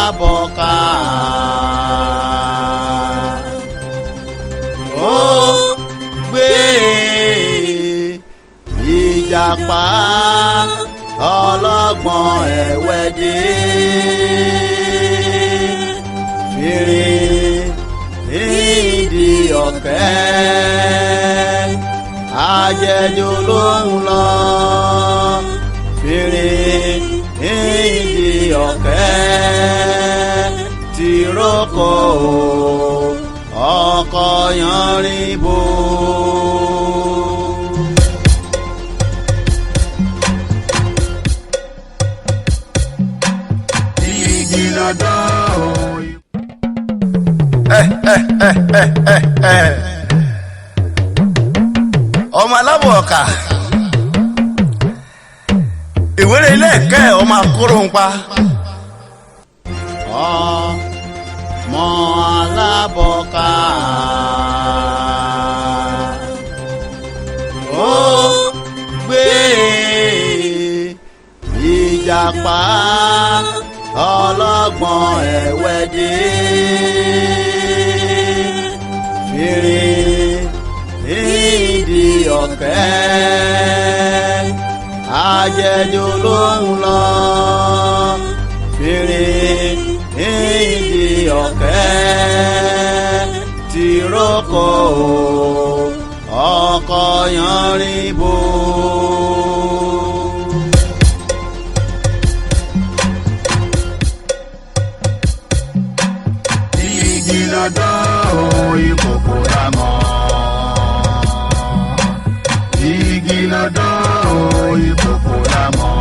alábọ̀ká ó gbé ìjàpá ọlọ́gbọ́n ẹ̀wẹ́ dé fìrí ìdí ọ̀kẹ́ ajẹjọ ló ń lọ fìrí ìdí ọ̀kẹ́ tìrókò ọkọ̀ yanrìn bò. ọmọ alábọ̀ọ̀kà ìwéré ilé ẹ̀kẹ́ ọmọ akóró ń pa. ọmọ alábọ̀ọ̀kà ó gbé ìjàpá ọlọ́gbọ́n ẹ̀wẹ́ dé fìrí ìdí ọ̀kẹ́ ajẹjọ ló ń lọ fìrí ìdí ọ̀kẹ́ tìrókò ọkọ̀ yanrìn bò. Ìkòkò lámọ̀ igi lọ́dọ̀ ìkòkò lámọ̀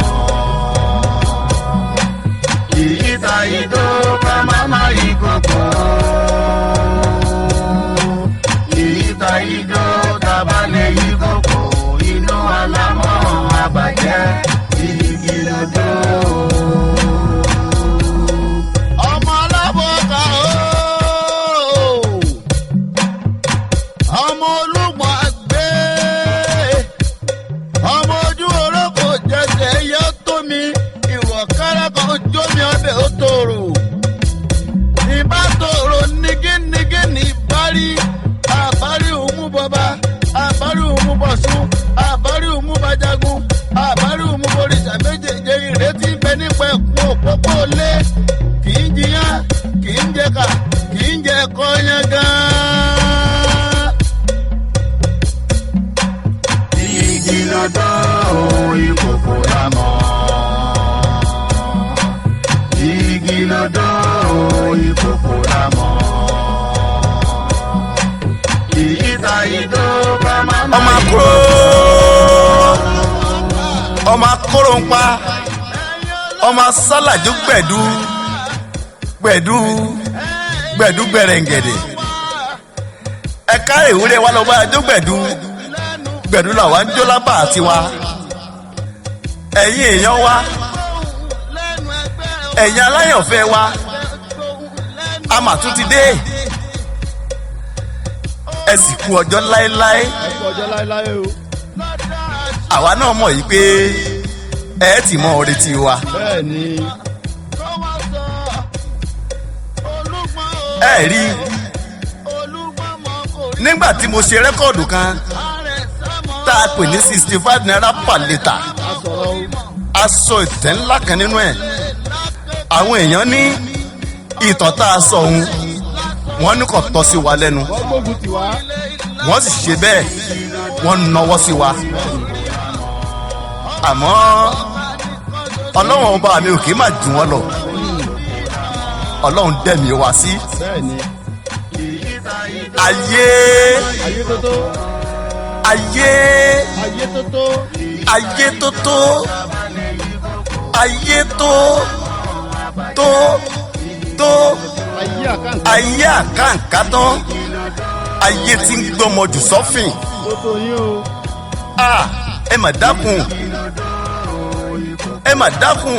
kìí ta ìdó ká máma ìkòkò kìí ta ìdó tabalẹ̀ ìkòkò inú alámọ̀ àbàjẹ́ igi lọ́dọ̀. Ìkòkò lámọ̀ igi lọ́dọ̀ ìkòkò lámọ̀ kìí ta ìdó ká máma ọmọ akóró ń pa ọmọ sálàjú gbẹ̀dú gbẹ̀rẹ̀ǹgẹ̀dẹ̀ ẹ̀ka ìwúrẹ́ wa lọ́wọ́ ajó gbẹ̀dú làwọn ń jó lábà tiwa ẹ̀yin èèyàn wa ẹ̀yin aláyànfẹ́ wa a mà tún ti dé ẹ sì kú ọjọ́ láéláé àwa náà mọ̀ yìí pé ẹ ti mọ orí tiwa. ẹ rí nígbà tí mo ṣe rẹ́kọ̀dù kan tá a pè ní 65 naira per litre aṣọ ìtẹ́ ńlá kan nínú ẹ̀ àwọn èèyàn ní ìtàn tá a sọ òun wọ́n ní kò tọ́ sí wa lẹ́nu wọ́n sì ṣe bẹ́ẹ̀ wọ́n nawọ́ sí wa àmọ́ ọlọ́run ọba mi ò kì í má jù wọ́n lọ ọlọ́run dẹ̀mí wa sí ayé tó ayé àkàǹkà tán ayé tí ń gbọmọ jù sọ́fìn ẹ mà dákun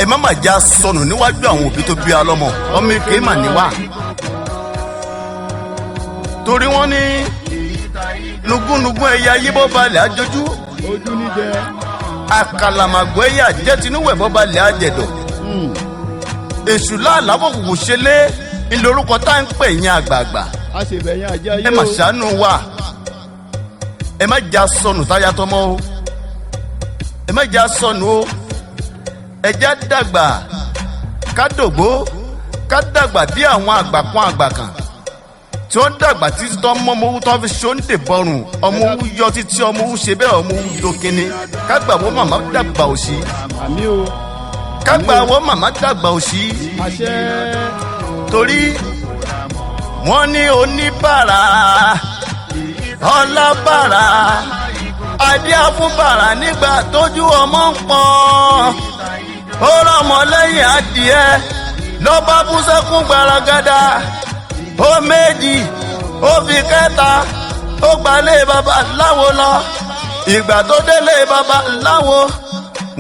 ẹ má mà já sọnù níwájú àwọn òbí tó bí alọ́mọ ọmọ èké mà níwà torí wọ́n ní nugúnugún ẹ̀yà yíbọ́ balẹ̀ àjọjú ojú níjẹ àkàlàmàgbọ́ ẹ̀yà jẹ́ tinúwẹ̀ bọ́ balẹ̀ àjẹ̀dọ̀ èṣù láàlábọ̀ kò ṣe lé ńlórúkọ tá à ń pè yín àgbààgbà. a ṣe bẹ̀yìn àjẹ́ ayé o. ẹ má ṣàánú wa, ẹ má já sọnù táyà tọmọ o, ẹ má já sọnù o, ẹ já dàgbà ká dògbó, ká dàgbà bí àwọn àgbà kan tí wọ́n dàgbà títí tó ọmọ owó tó fi ṣóńdè bọrùn, ọmọ owó yọ títí ọmọ owó ṣe bẹ́ẹ̀ ọmọ owó dókínní, kágbà wọ́n màmá dàgbà òṣì. àmì o. kágbà wọ́n màmá dàgbà òṣì. àṣẹ. torí wọ́n ní oníbàárà ọlábàárà adíáfúnbàárà nígbà tójú ọmọ ń pọ́n ó rọmọ lẹ́yìn adìẹ ló bá bú sẹ́kún gbaragada ó méjì ó fi kẹta ó gbalé babaláwo lọ. ìgbà tó délé babaláwo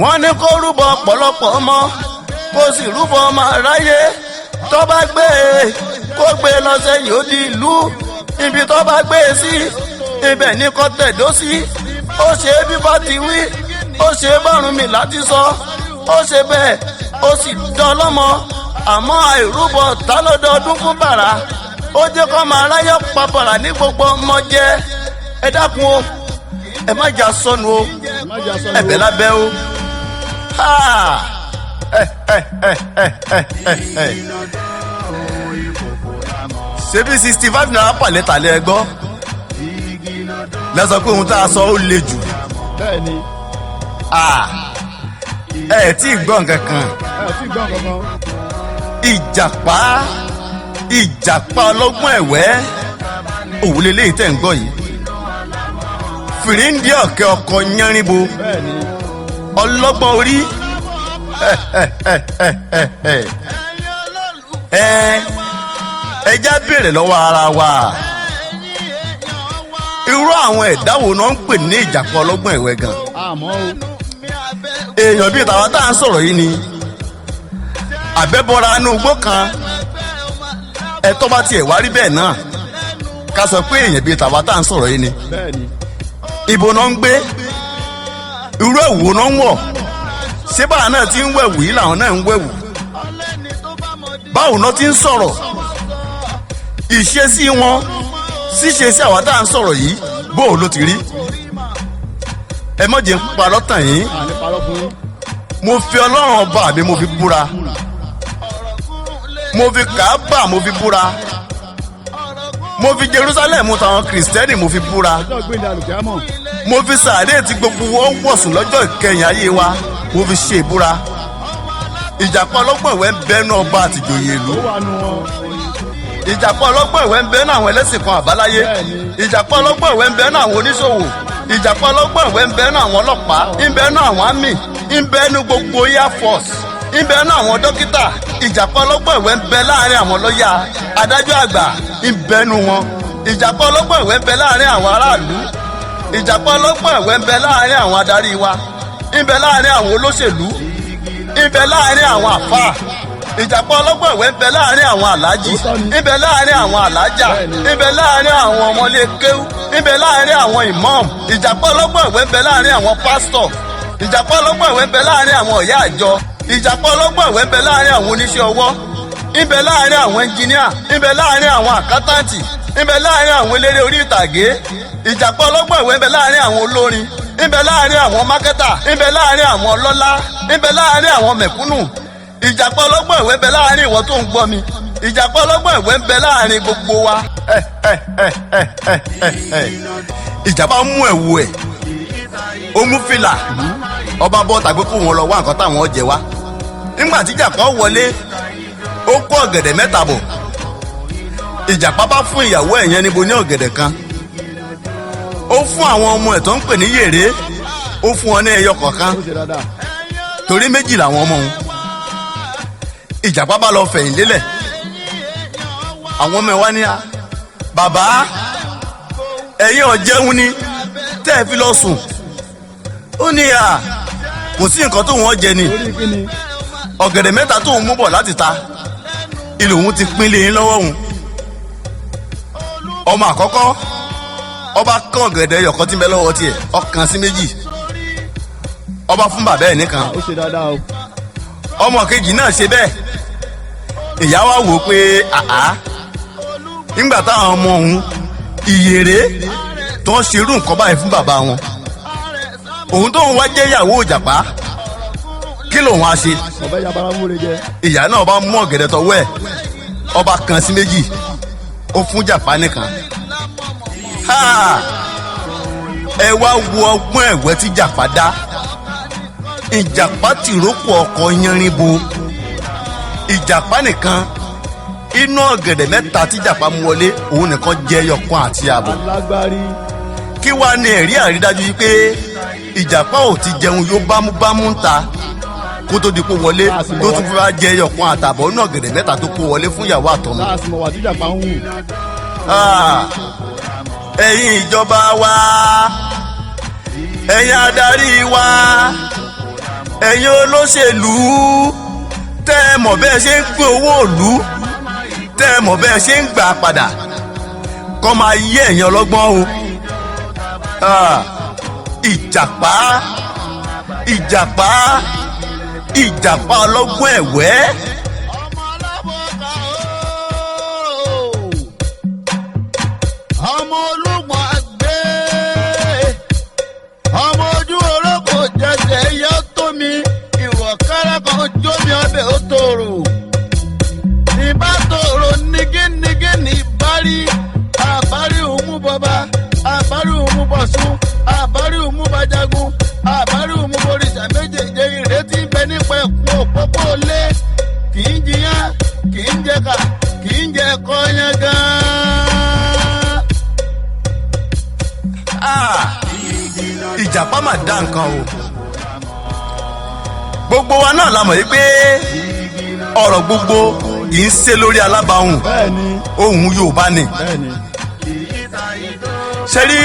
wọ́n ní kó rúbọ ọ̀pọ̀lọpọ̀ ọmọ kó sì rúbọ ọmọ aráyé tó bá gbé e kó gbé e lọ sẹ́yìn ó di ìlú ibi tó bá gbé e sí ibẹ̀ ní kó tẹ̀dó sí. ó ṣe é bí bá ti wí ó ṣe é bọ́rùn mi láti sọ ó ṣe bẹ́ẹ̀ ó sì dán lọ́mọ àmọ́ àìrúbọ ta lọ́dọọdún fún bàrà ó jẹ́ kó máa ráyọ̀ papọ̀rà ní gbogbo ọmọ jẹ́. ẹ dákun o, ẹ má jà sọnù o, ẹ̀bẹ̀ lábẹ́ o. ṣebí 65 naira pàlẹ́tà lẹ́ gbọ́ lẹ́sọ̀ pé ohun tá a sọ ó le jù. bẹ́ẹ̀ni. ẹ tí ì gbọ́ nǹkan kan. ìjàpá ọlọ́gbọ́n ẹ̀wẹ́ òun lélẹ́yìí tẹ̀ ń gbọ́ yìí. fìríǹdì ọ̀kẹ́ ọkọ̀ yánrinbo ọlọ́gbọ́n orí. ẹja béèrè lọ́wọ́ ara wa irú àwọn ẹ̀dá wo náà ń pè ní ìjàpá ọlọ́gbọ́n ẹ̀wẹ́ gan. àmọ́ o. èèyàn bíi tàwa tá à ń sọ̀rọ̀ yìí ni àbẹ́bọra inú igbó kan ẹ̀tọ́ bá tiẹ̀ wá rí bẹ́ẹ̀ náà ká sọ pé èèyàn bíi tàwa tá à ń sọ̀rọ̀ yìí ni. bẹ́ẹ̀ni. ibo náà ń gbé irú ẹ̀wù náà ń wọ̀ ṣé báwa náà ti ń wẹ̀wù yìí làwọn náà ń wẹ̀wù báwo náà ti ń sọ̀rọ̀ ìṣesí wọn ṣíṣe sí àwa tá à ń sọ̀rọ̀ yìí bóò ló ti rí. ẹ má jẹ́ parọ́ tàn yín mo fi ọlọ́run ọba mi mo fi búra mo fi Káàbà mo fi búra mo fi Jerusalem tàwọn kìrìsìtẹ́nì mo fi búra mo fi sàárè tí gbogbo wọn wọ̀sùn lọ́jọ́ ìkẹyìn ayé wa mo fi ṣe ìbúra. ìjàpá ọlọ́gbọ́n ẹ̀wẹ́ ń bẹ́nu ọba àtìjòyè ìlú. ìjàpá ọlọ́gbọ́n ẹ̀wẹ́ ń bẹ́nu àwọn ẹlẹ́sìn kan àbáláyé. ìjàpá ọlọ́gbọ́n ẹ̀wẹ́ ń bẹ́nu àwọn oníṣòwò. ìjàpá ọlọ́gbọ́n ẹ̀wẹ́ ń bẹ́nu àwọn ọlọ́pàá ń bẹ́nu àwọn àmì ń bẹ́nu gbogbo air force ń bẹ́nu àwọn dókítà. ìjàpá ọlọ́gbọ́n ẹ̀wẹ́ ń bẹ láàrin àwọn lọ́yà adájọ́ àgbà ń bẹ́nu wọn. ìjàpá ọlọ́gbọ́n ẹ̀wẹ́ ń bẹ láàrin àwọn aráàlú. ìjàpá ọlọ́gbọ́n ẹ̀wẹ́ ń bẹ láàrin àwọn adarí wa ń bẹ láàrin àwọn olóṣèlú ń bẹ láàrin àwọn àfáà. ìjàpá ọlọ́gbọ́n ẹ̀wẹ́ ń bẹ láàrin àwọn aláàjì ń bẹ láàrin àwọn aláàjà ń bẹ láàrin àwọn ọmọlé kéwú ń bẹ láàrin àwọn ìmáàmù. ìjàpá ọlọ́gbọ́n ẹ̀wẹ́ ń bẹ láàrin àwọn pásítọ̀. ìjàpá ọlọ́gbọ́n ẹ̀wẹ́ ń bẹ láàrin àwọn ọ̀yá àjọ. ìjàpá ọlọ́gbọ́n ẹ̀wẹ́ ń bẹ láàrin àwọn oníṣẹ́ ọwọ́ ń bẹ láàrin àwọn ẹnjìníà ń bẹ láàrin àwọn àkántàǹtì ń bẹ láàrin àwọn eléré orí ìtàgé. ìjàpá ọlọ́gbọ́n ẹ̀wẹ́ ń bẹ láàrin àwọn olórin ń bẹ láàrin àwọn mákẹ́tà ń bẹ láàrin àwọn ọlọ́lá ń bẹ láàrin àwọn mẹ̀kúnnù. ìjàpá ọlọ́gbọ́n ẹ̀wẹ́ ń bẹ láàrin ìwọ tó ń gbọ́ mi. ìjàpá ọlọ́gbọ́n ẹ̀wẹ́ ń bẹ láàrin gbogbo wa. ìjàpá mú ẹ̀wù ẹ̀ ó mú fìlà ọba bọ́ tàbí kó wọn lọ wá nǹkan táwọn jẹ wá. nígbà tí ìjàpá wọlé ó kó ọ̀gẹ̀dẹ̀ mẹ́ta bọ̀. ìjàpá bá fún ìyàwó ẹ̀ yẹn níbo ní ọ̀gẹ̀dẹ̀ kan. ó fún àwọn ọmọ ẹ̀ tó ń pè ní yèrè ó fún wọn ní ẹyọ kọ̀ọ̀kan torí méjì làwọn ọmọ òun. ìjàpá bá lọ fẹ̀yìn lélẹ̀ àwọn ọmọ ẹ̀ wá ní a bàbá ẹ̀yin ọ̀jẹun ni tẹ́ ẹ fi lọ sùn. ó ní à kò sí nǹkan tó wọ́n jẹ ni ọ̀gẹ̀dẹ̀ mẹ́ta tó ń mú bọ̀ láti ta ilé òun ti pín lé yín lọ́wọ́ òun. ọmọ àkọ́kọ́ ọba kán ọ̀gẹ̀dẹ̀ ẹyọ̀kan tí ń bẹ lọ́wọ́ tiẹ̀ ọkàn sí méjì ọba fún bàbá ẹ̀ nìkan. ó ṣe dáadáa o. ọmọ kejì náà ṣe bẹ́ẹ̀ ìyá wa wò pé àá nígbà táwọn ọmọ òun ìyèrè tó ń ṣerú nǹkan báyìí fún bàbá wọn òun tóun wá jẹ́ ìyàwó ìjàpá kí lòun á ṣe. ọbẹ̀ yabara múre jẹ. ìyá náà bá mú ọ̀gẹ̀dẹ̀ tọwọ́ ẹ̀ ọba kan sí méjì ó fún jàpá nìkan. ẹ wá wo ọgbọ́n ẹ̀wẹ́ tí jàpá dá ìjàpá tìrókò ọkọ̀ yanrin bo ìjàpá nìkan inú ọ̀gẹ̀dẹ̀ mẹ́ta tí jàpá mú wọlé òun nìkan jẹ́ ẹyọkan àti ààbọ̀. alágbárí. kí wàá ní ẹ̀rí àrídájú yìí pé ìjàpá ò ti jẹun yóò bámúbámú ń ta kó tó di kó wọlé tó tún fẹ́ jẹ ẹyọkan àtààbọ̀ inú ọ̀gẹ̀dẹ̀ mẹ́ta tó kó wọlé fún ìyàwó àtọmọ. láàsì mọ̀ wà tí jàpá ń wù. ẹ̀yin ìjọba wa ẹ̀yin adarí wa ẹ̀yin olóṣèlú tẹ́ ẹ mọ̀ bẹ́ẹ̀ ṣe ń pín owó ìlú tẹ́ ẹ mọ̀ bẹ́ẹ̀ ṣe ń gbà padà kọ́ máa yé ẹ̀yin ọlọ́gbọ́n o. ìjàpá ìjàpá ìjàpá ọlọ́gbọ́n ẹ̀wẹ́. ọmọ olúmọ àgbẹ̀ ọmọ ojú orókò jẹsẹ̀ yọ tómi ìwọ̀ kára kan jómi ọbẹ̀ ó tòrò ìbá tòrò nígínnígí ní ìbárí àbárí òmù bọba àbárí òmù bọ̀sùn àbárí òmù bàjágun àbárí òmù boríṣà méjèèjì ìrètí bẹ nípa ẹ̀kún òpópó lé kì í jiyàn kì í jẹka kì í jẹ kọ́yán gan-an. ìjàpá mà dá nǹkan o gbogbo wa náà la mọ̀ yìí pé ọ̀rọ̀ gbogbo kì í ṣe lórí alábàáhùn ohun Yorùbá ni ṣe rí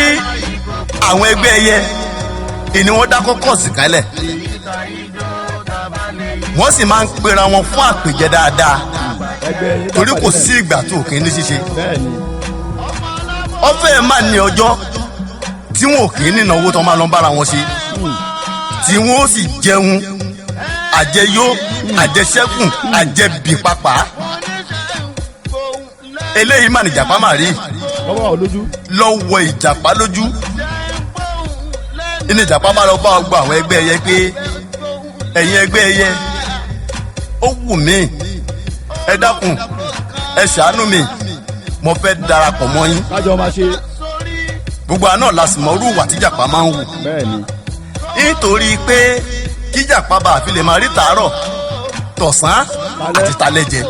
àwọn ẹgbẹ́ ẹyẹ ìní wọ́n dá kọ́kọ́ sí kálẹ̀ wọ́n sì máa ń pera wọn fún àpèjẹ dáadáa torí kò sí ìgbà tó kì í ní ṣíṣe ọ̀fẹ́ máa ní ọjọ́ tí wọn ò kì í nínà owó tó máa lọ bára wọn ṣe tí wọn ó sì jẹun àjẹyó àjẹṣẹ́kù àjẹbì pápá eléyìí mà ní ìjàpá mà rí lọ́wọ́ ìjàpá lójú inú ìjàpá bá lọ bá ọgbà àwọn ẹgbẹ́ ẹyẹ pé ẹ̀yin ẹgbẹ́ ẹyẹ ó wù mí ẹ dákun ẹ ṣàánú mi mo fẹ́ darapọ̀ mọ́ yín. kájọ máa ṣe. gbogbo àná la sì mọ irú ìwà tíjàpá máa ń wù. bẹ́ẹ̀ni. nítorí pé kíjàpá bá àfi lè máa rí tàárọ̀ tọ̀sán àti talẹ́ jẹ.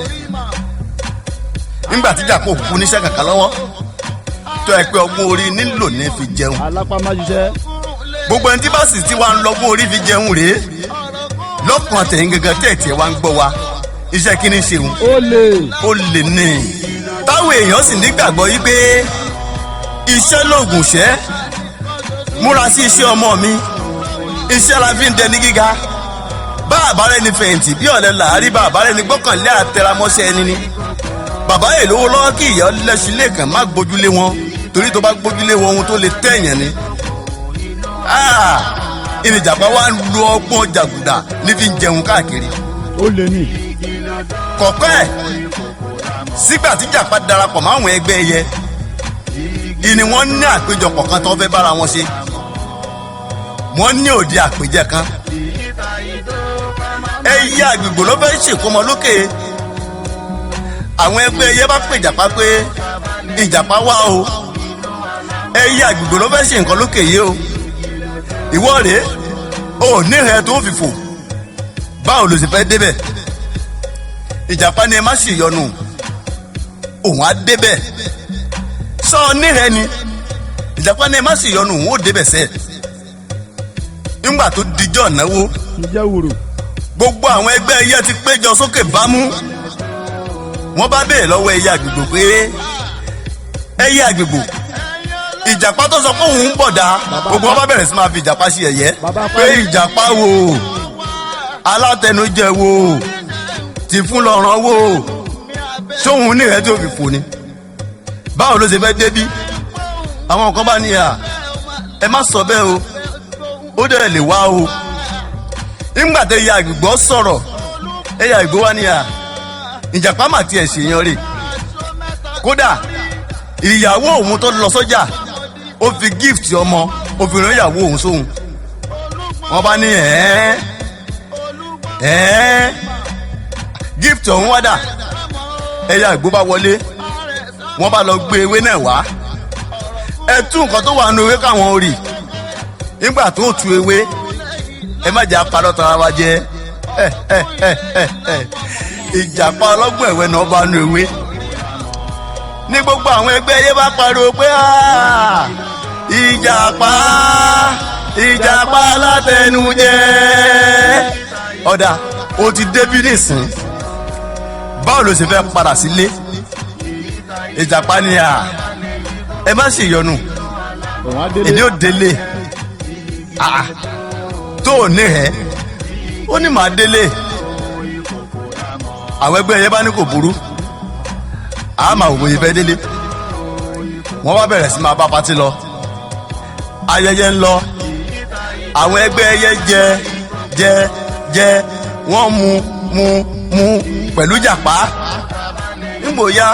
nígbà tíjàpá ò kú níṣẹ́ kankan lọ́wọ́ tó ẹ pé ọgbọ́n orí nílò ní fi jẹun. alápá má ṣiṣẹ́. gbogbo ẹni tí bá sì ti wá ń lọ́gbọ́n orí fi jẹun rèé lọ́kàn tẹ̀yìn gẹ́gẹ́ tẹ̀ẹ̀tì ẹ̀ wá ń gbọ́ wa iṣẹ́ kí ni ṣeun. ó lè ní táwọn èèyàn sì nígbàgbọ́ yí pé iṣẹ́ lóògùn ṣẹ́ múra sí iṣẹ́ ọmọ mi iṣẹ́ la fi ń dẹni gíga bá àbárẹ́ ni fẹ̀yìntì bí ọ̀lẹ́ làárí bá àbárẹ́ ni gbọ́kànlé àtẹramọ́ṣẹ́ ẹni ni bàbá yìí lówó lọ́wọ́ kí ìyá ọlẹ́sìn lẹ́ẹ̀kan má gbójúlé wọn torí tó bá gbójúlé wọn ohun tó lè tẹ̀yàn ni. ìnìjàpá wa ń lo ọgbọ́n jàgùdà ní fi ń jẹun káàkiri. ó lè ní. kọ̀ọ̀kan ẹ̀ sígbà tí jàpá darapọ̀ mọ́ àwọn ẹgbẹ́ ẹyẹ ìní wọ́n ní àpéjọpọ̀ kan tó fẹ́ bára wọn ṣe wọ́n ní òde àpèjẹ kan ẹyẹ àgbègbè ló fẹ́ ṣèkómọ lókè àwọn ẹgbẹ́ ẹyẹ bá pè jàpá pé ìjàpá wá o ẹyẹ àgbègbè ló fẹ́ ṣe nǹkan lókè yìí o ìwọ rèé o níhẹ tó fi fò báwo ló sì fẹ́ débẹ̀ ìjàpá ni ẹ má sì yọnu òun á débẹ̀ sọ níhẹ ni ìjàpá ni ẹ má sì yọnu òun ó débẹ̀ sẹ́ẹ̀ nígbà tó dijọ́ náwó gbogbo àwọn ẹgbẹ́ ẹyẹ ti péjọ sókè bámú wọ́n bá béèrè lọ́wọ́ ẹyẹ àgbègbè pé ẹyẹ àgbègbè ìjàpá tó sọ pé òun ń bọ̀ dá gbogbo wọn bá bẹ̀rẹ̀ sí máa fi ìjàpá ṣe ẹ̀yẹ pé ìjàpá wo alátẹnujẹ wo ti fún lọ́rán wo sóhun ní ìrẹ́ tó fi fò ni báwo ló ṣe fẹ́ débí àwọn kan bá ní à ẹ má sọ bẹ́ẹ̀ o ó dẹ̀ lè wá o nígbà tẹ ẹyẹ àgbègbè sọ̀rọ̀ ẹyẹ àgbègbè wá ní à ìjàpá mà tiẹ̀ ṣèyàn rè kódà ìyàwó òun tó lọ sọ́jà ó fi gift ọmọ ó fi rán ìyàwó òun sóhun wọ́n bá ní gift ọ̀hún wádà ẹ̀yà àgbò bá wọlé wọ́n bá lọ gbé ewé náà wá ẹ tú nǹkan tó wà nínú ewé káwọn orí nígbà tó tú ewé ẹ má jẹ́ apalọ́ tara wa jẹ́ ìjàpá ọlọ́gbọ̀n ẹ̀wẹ́ náà bá nínú ewé ní gbogbo àwọn ẹgbẹ́ yẹn bá pariwo pé ìjàpá látẹnujẹ ọ̀dà ó ti débí nìsín báwo ló ṣe fẹ́ padà sílé ìjàpá ni ẹ má ṣe ìyọnu èdè ò délé tó ò ní ẹ ó ní màá délé àwọn ẹgbẹ́ yẹn bá ní kò burú àmà òbòye fẹ́ délé wọ́n bá bẹ̀rẹ̀ sí máa bá patí lọ ayẹyẹ ń lọ àwọn ẹgbẹ́ ẹyẹ jẹ wọ́n mu pẹ̀lú ìjàpá nígbò ya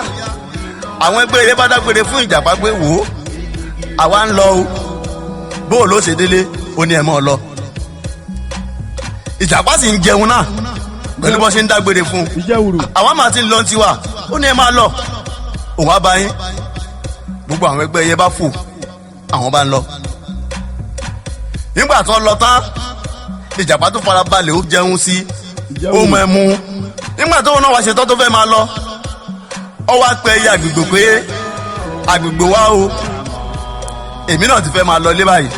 àwọn ẹgbẹ́ ẹyẹ bá dágbére fún ìjàpá pé wò ó àwa ń lọ o bó ló ṣe délé ó ní ẹ mọ́ ọ lọ ìjàpá sì ń jẹun náà pẹ̀lú bó ṣe ń dágbére fún àwa máa ti lọ tiwa ó ní ẹ máa lọ òun á bá yín gbogbo àwọn ẹgbẹ́ ẹyẹ bá fò àwọn bá ń lọ nígbà tó ń lọ tán ìjàpá tó fara balẹ̀ ó jẹun sí ó mọ ẹmu nígbà tó náà wá ṣetán tó fẹ́ máa lọ ọ wá pẹ iye àgbègbè pé àgbègbè wa o èmi náà ti fẹ́ máa lọ ilé báyìí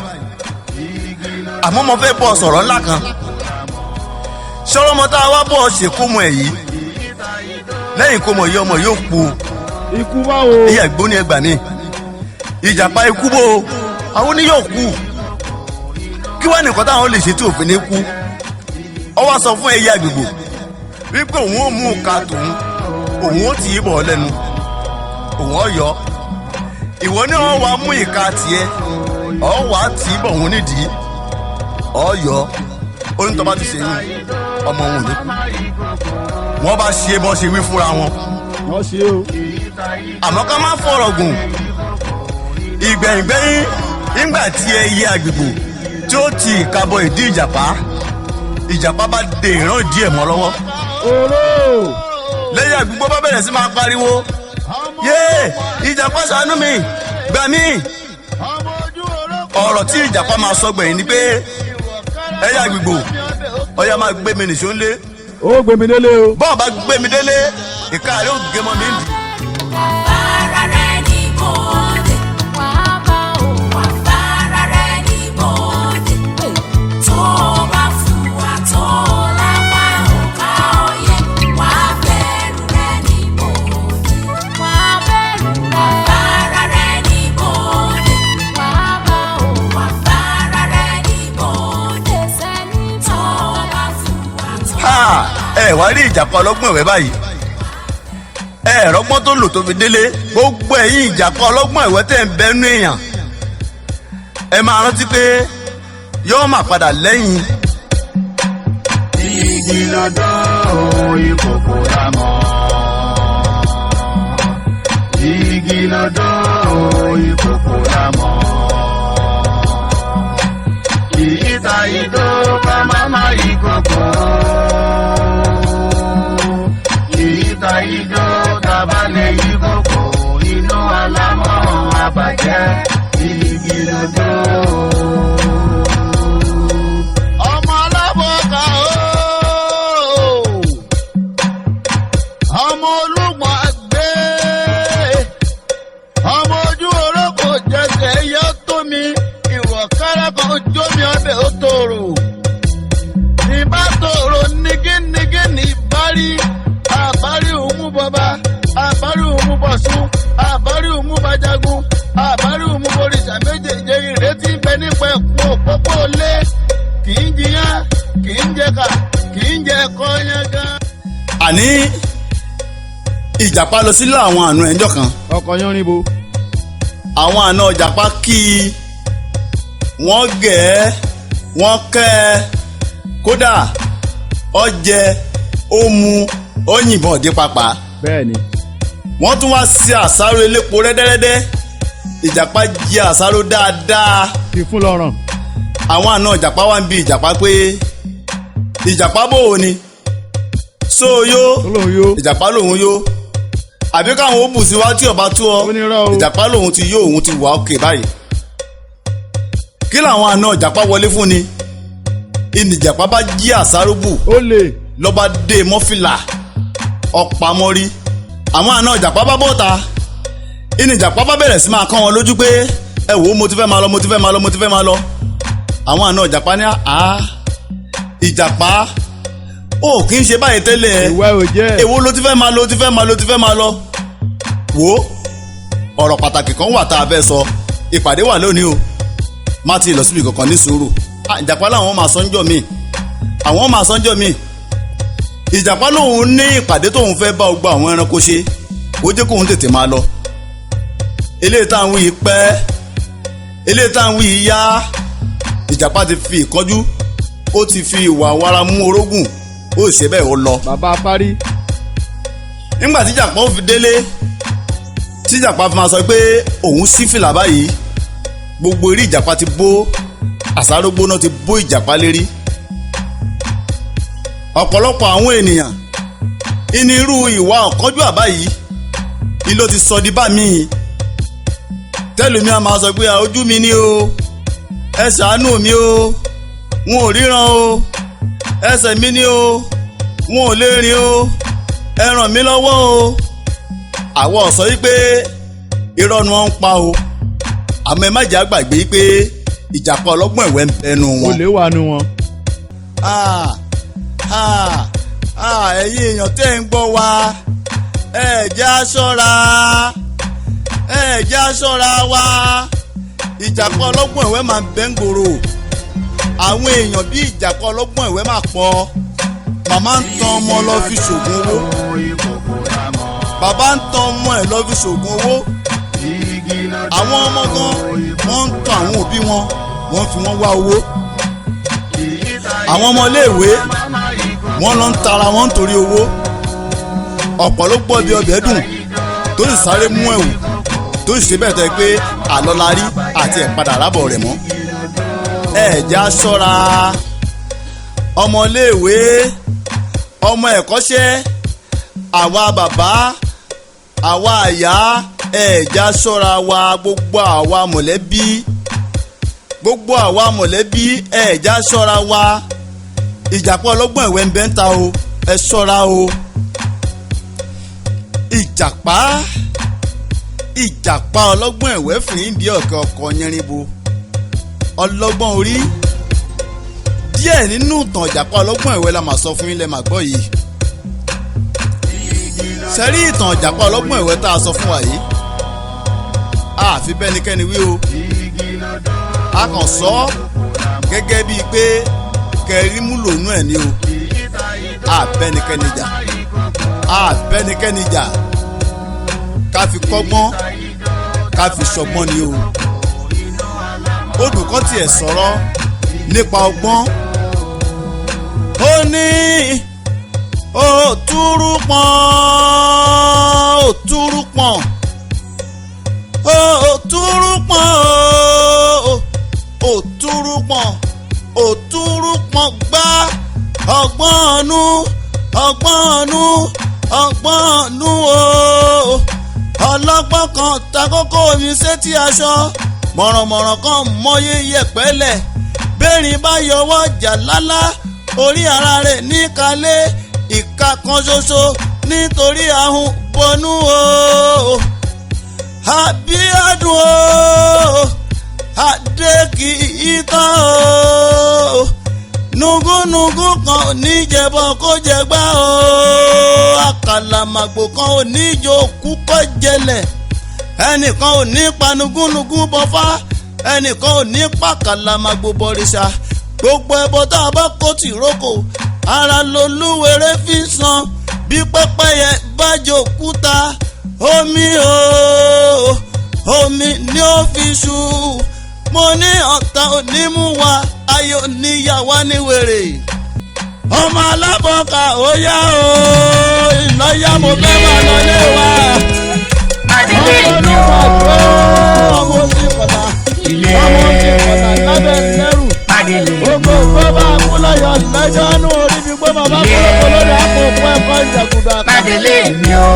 àmọ́ mo fẹ́ bọ́ sọ̀rọ̀ ńlá kan ṣọ́rọ́mọ tá a wá bọ̀ ṣèkómọ ẹ̀ yìí lẹ́yìn kómọ yìí ọmọ yóò kú ikú bá o ìyá ìgbóni ẹgbà ni ìjàpá ikú bò àwọn ní yóò kú kí wá nìkan táwọn lè ṣe tí òfin ní kú ọ wá sọ fún ẹyẹ àgbègbè wípé òun ò mú ìka tòun òun ó tì í bọ̀ lẹ́nu òun ọ̀yọ́ ìwọ ní wọn wá mú ìka tiẹ̀ ọ wá tì í bọ̀ òun nídìí ọ̀yọ́ onítọ́ bá ti ṣe yín ọmọ òun ní kú wọ́n bá ṣe bọ́ ṣe wí fúnra wọn wọ́n ṣe o àmọ́ ká má fọ̀rọ̀ gùn ìgbẹ̀yìngbẹ̀yìn nígbà tí ẹyẹ àgbègbè tí ó ti ìkabọ̀ ìdí ìjàpá bá dé ìran ìdí ẹ̀ mọ́ lọ́wọ́ lẹ́yìn àgbègbè bá bẹ̀rẹ̀ sí máa pariwo yéé ìjàpá ṣàánú mi gbà mí ọ̀rọ̀ tí ìjàpá máa sọ gbẹ̀yìn ni pé ẹyẹ àgbègbè ọ̀yà máa gbé mi nìṣó ńlé ó gbé mi délé o bọ́ọ̀ bá gbé mi délé ìka rẹ̀ ó gé mọ́ mi ń dì. ẹ wá rí ìjàpá ọlọ́gbọ́n ẹ̀wẹ́ báyìí ẹ rọ́gbọ́n tó lò tó fi délé gbogbo ẹ̀yin ìjàpá ọlọ́gbọ́n ẹ̀wẹ́ tẹ̀ ń bẹ́nu èèyàn ẹ máa rántí pé yóò máa padà lẹ́yìn. igi lọ́dọ̀ ìkòkò lámọ̀ igi lọ́dọ̀ ìkòkò lámọ̀ ìyíta ìdó ká máma ìkòkò. Ìdó tabalẹ̀ ìkòkò inú alámọ̀ àbàjẹ́ igi lọ́dọ̀. Ọmọ alábọ̀ọ́ká o ọmọ olúmọ̀ àgbẹ̀ ọmọ ojú orókò jẹsẹ̀ yọ tó mi ìwọ̀ kára kan jó mi ọbẹ̀ ó tòrò ìbá tòrò nígínnígí ní ìbárí. Àbárí òun bọba, àbárí òun bọ̀sùn, àbárí òun bàjágun, àbárí òun borìṣà méjèèjì ìrètí bẹ nípa ẹ̀kún òpópó lé. Kì í jiyàn, kì í jẹ̀ka, kì í jẹ ẹ̀kọ́ yẹn gan. Àní ìjàpá lọ sílé àwọn àna ẹjọ́ kan. ọkọ̀ yẹn rí bo. àwọn àna ìjàpá kí i wọ́n gẹ̀ ẹ́ wọ́n kẹ́ ẹ kódà ó jẹ ó mu ó yìnbọn òde pàpà bẹ́ẹ̀ ni. wọ́n tún wá sí àsáró elépo rẹ́dẹ́rẹ́dẹ́ ìjàpá jẹ àsáró dáadáa fi fún lọ́rùn. àwọn àna ìjàpá wá ń bi ìjàpá pé ìjàpá bòó ni sóòyó olóhùn yó. ìjàpá lòun yó àbí káwọn ó bù sí wá tí ọba tú ọ onírọ́ o. ìjàpá lòun ti yó òun ti wà òkè báyìí kí làwọn àna ìjàpá wọlé fún ni ìnìjàpá bá jí àsáró bù ó lè. lọ́ba dé mọ́fìlà ọ̀pamọ́rí àwọn àna ìjàpá bá bọ́ta ìnìjàpá bá bẹ̀rẹ̀ sí máa kán wọn lójú pé ẹ wò ó mo ti fẹ́ máa lọ mo ti fẹ́ máa lọ mo ti fẹ́ máa lọ àwọn àna ìjàpá ní ìjàpá ó kì í ṣe báyìí tẹ́lẹ̀ ìwà ò jẹ́. èwo ló ti fẹ́ máa lọ ti fẹ́ máa lọ ti fẹ́ máa lọ wò ó ọ̀rọ̀ pàtàkì kan wà tá a fẹ́ sọ ìpàdé wà lónìí o má ti lọ síbi kankan ní sùúrù ìjàpá làwọn máa sọ́njọ́ mi àwọn máa sọ́njọ́ mi ìjàpá lòun ní ìpàdé tóun fẹ́ bá gbogbo àwọn ẹranko ṣe ó jẹ́ kóun tètè máa lọ eléyìí táwọn yìí pẹ́ eléyìí táwọn yìí yá ìjàpá ti fi ìkánjú ó ti fi ìwà wàrà mú orógùn ó ṣe bẹ́ẹ̀ ó lọ. bàbá parí. nígbà tí ìjàpá ó fi délé tí ìjàpá fi máa sọ pé òun sí fìlà báyìí gbogbo eré ìjàpá ti bó àsáró gbóná ti bó ìjàpá lérí ọ̀pọ̀lọpọ̀ àwọn ènìyàn ìní irú ìwà ọ̀kánjú àbá yìí ni ló ti sọ di bá mi tẹ́lùmí a máa sọ pé ojú mi ni o ẹ ṣàánú mi o wọn ò ríran o ẹsẹ̀ mi ni o wọn ò lè rìn o ẹ ràn mí lọ́wọ́ o àwọn ọ̀sọ́ yìí pé irọ́ ni wọ́n ń pa o àmọ́ ẹ má jẹ́ àgbàgbé pé ìjàpá ọlọ́gbọ́n ẹ̀wẹ́ ń bẹnu wọn. olè wà nù wọn. ẹ̀yin èèyàn tẹ́ ń gbọ́ wa ẹ jẹ́ á ṣọ́ra ẹ jẹ́ á ṣọ́ra wa ìjàpá ọlọ́gbọ́n ẹ̀wẹ́ máa ń bẹ ń gbòòrò àwọn èèyàn bí ìjàpá ọlọ́gbọ́n ẹ̀wẹ́ máa pọ̀ màmá ń tan ọmọ lọ fi ṣògùn owó bàbá ń tan ọmọ ẹ̀ lọ fi ṣògùn owó àwọn ọmọ gan wọ́n ń tan àwọn òbí wọn wọ́n fi wọ́n wá owó àwọn ọmọ iléèwé wọ́n lọ ń tara wọn nítorí owó ọ̀pọ̀ ló gbọ́ bí ọbẹ̀ dùn tó sì sáré mú ẹ̀wù tó sì ṣe bẹ́ẹ̀ tẹ́ pé àlọ́ la rí àti ẹ̀padà rábọ̀ rẹ̀ mọ́ ẹ̀já ṣọ́ra ọmọ iléèwé ọmọ ẹ̀kọ́ṣẹ́ àwa bàbá àwa àyà ẹ̀já ṣọ́ra wa gbogbo àwa mọ̀lẹ́bí ẹ̀já ṣọ́ra wa ìjàpá ọlọ́gbọ́n ẹ̀wẹ́ ń bẹ ń ta o ẹ ṣọ́ra o ìjàpá ọlọ́gbọ́n ẹ̀wẹ́ fìdí ọ̀kẹ́ ọkọ̀ yẹrinbo ọlọ́gbọ́n orí díẹ̀ nínú ìtàn ìjàpá ọlọ́gbọ́n ẹ̀wẹ́ la máa sọ fún yín lẹ́ máa gbọ́ yìí sẹ́rí ìtàn ìjàpá ọlọ́gbọ́n ẹ̀wẹ́ tá a sọ fún wa yìí àfi bẹ́nikẹ́ni wí o a kàn sọ gẹ́gẹ́ bíi pé kẹrí mú lòún ẹ̀ ní o àbẹ́nikẹ́ni jà ká fi kọ́gbọ́n ká fi ṣọgbọ́n ni o olùkọ́ tiẹ̀ sọ̀rọ̀ nípa ọgbọ́n ó ní òtúrú pọ́n gbá ọgbọ́n o ọlọ́gbọ́n kan ta kókó omi sétí aṣọ mọ̀rànmọ̀ràn kan mọyé yẹpẹ́lẹ̀ bẹ́ẹ̀rin bá yọwọ́ jà lálá orí ara rẹ̀ níkàlẹ̀ ìka kan ṣoṣo nítorí ahun bọnú o àbíádùn o àdékì ìtàn o nùgúnùgún kan ò ní jẹbọ kó jẹgbá o àkàlàmàgbò kan ò ní jò kú kó jẹlẹ̀ ẹnìkan ò ní panugúnugún bọfá ẹnìkan ò ní pàkàlàmàgbò bọ̀rìṣà gbogbo ẹbọ tá a bá kó tìrókò ara lolúwerè fi san bí pẹ́pẹ́yẹ bá jòkúta omi ni ó fi ṣú mo ní ọ̀tá òní mú wa ayọ̀ níyàwó ní wèrè ọmọ alábọ̀ọ́kà ó yá o yá mo fẹ́ máa lọ lé wa. Mádélé mi o. Ọmọ sí kọ̀tà. Ọmọ sí kọ̀tà lábẹ́ lẹ́rù. Mádélé mi o. Gbogbo bá kú lọ́yọ̀ lẹ́jọ́ nù orí mi gbọ́ bàbá kúrò lórí àpò òkú ẹ̀kọ́ ìjàkúdà. Mádélé mi o.